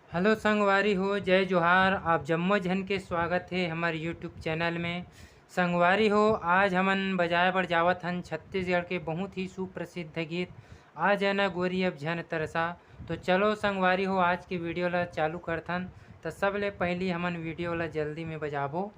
Hello संगवारी हो, जय जोहार। आप जम्मो जन के स्वागत है हमारे यूट्यूब चैनल में। संगवारी हो, आज हमन बजाए बर जावत हन छत्तीसगढ़ के बहुत ही सुप्रसिद्ध गीत आ जाना गोरी अब झन तरसा। तो चलो संगवारी हो, आज के वीडियो ला चालू करथन। तो सब ले पहली हमन वीडियो ला जल्दी में बजाबो।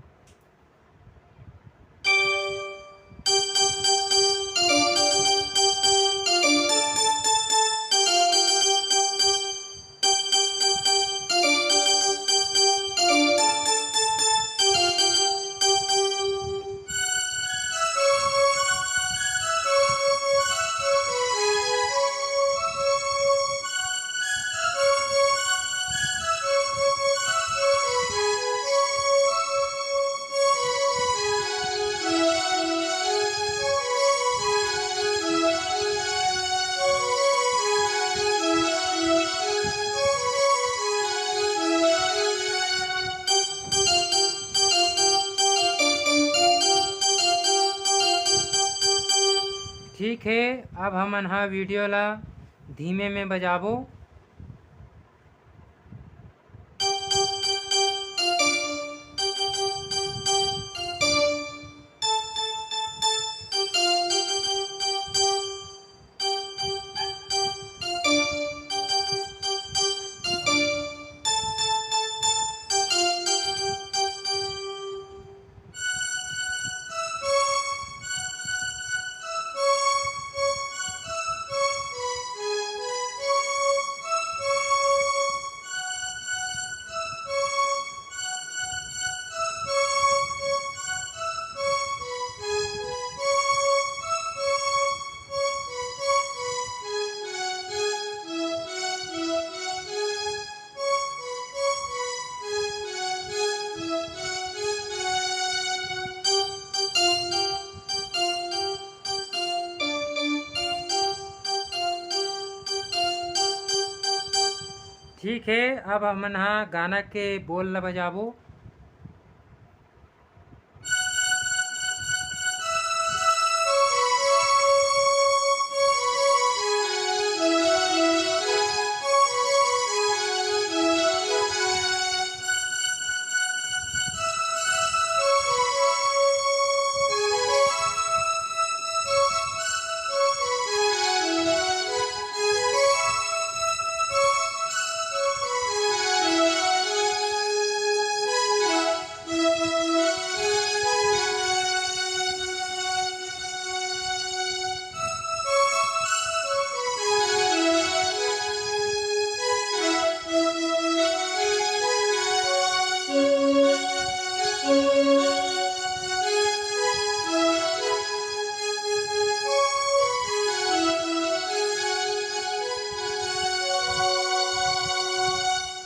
ठीक है, अब हमन हा वीडियो ला धीमे में बजाबो। ठीक है, अब हमन हा गाना के बोल ला बजाबो।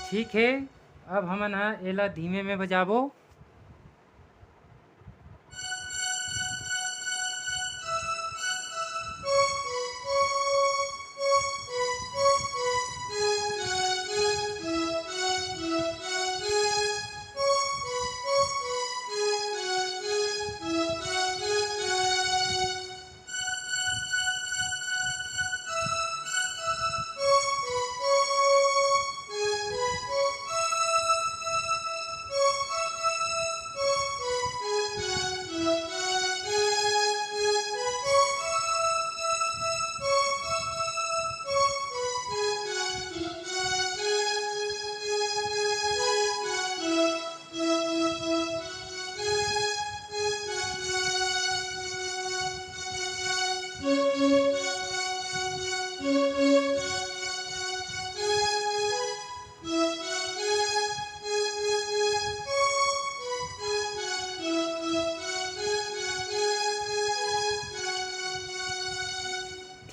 ठीक है, अब हमन हा एला धीमे में बजाबो।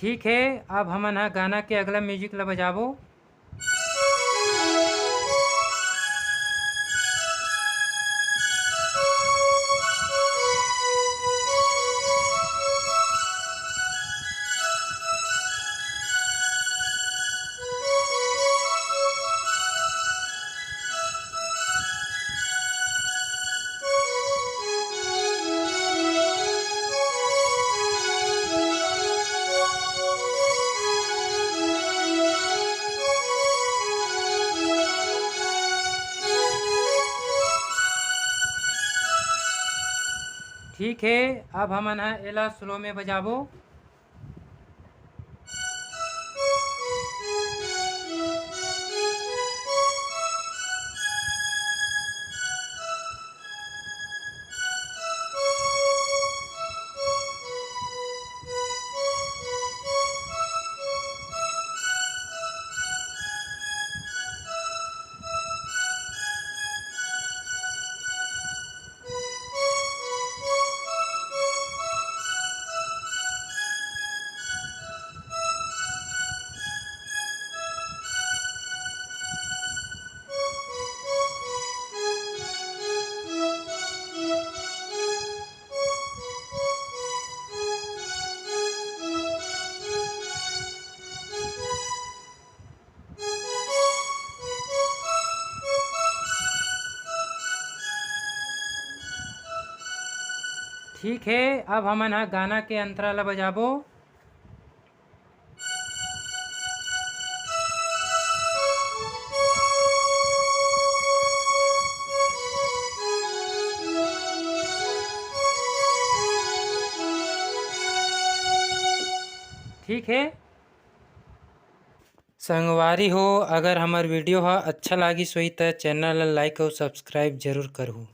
ठीक है, अब हमन हा गाना के अगला म्यूजिक ला बजाबो। ठीक है, अब हमन ह एला स्लो में बजाबो। ठीक है, अब हमन ह गाना के अंतरा ला बजाबो। ठीक है, संगवारी हो, अगर हमर वीडियो ह अच्छा लागिस होही त चैनल ला लाइक अउ सब्सक्राइब जरूर करहु।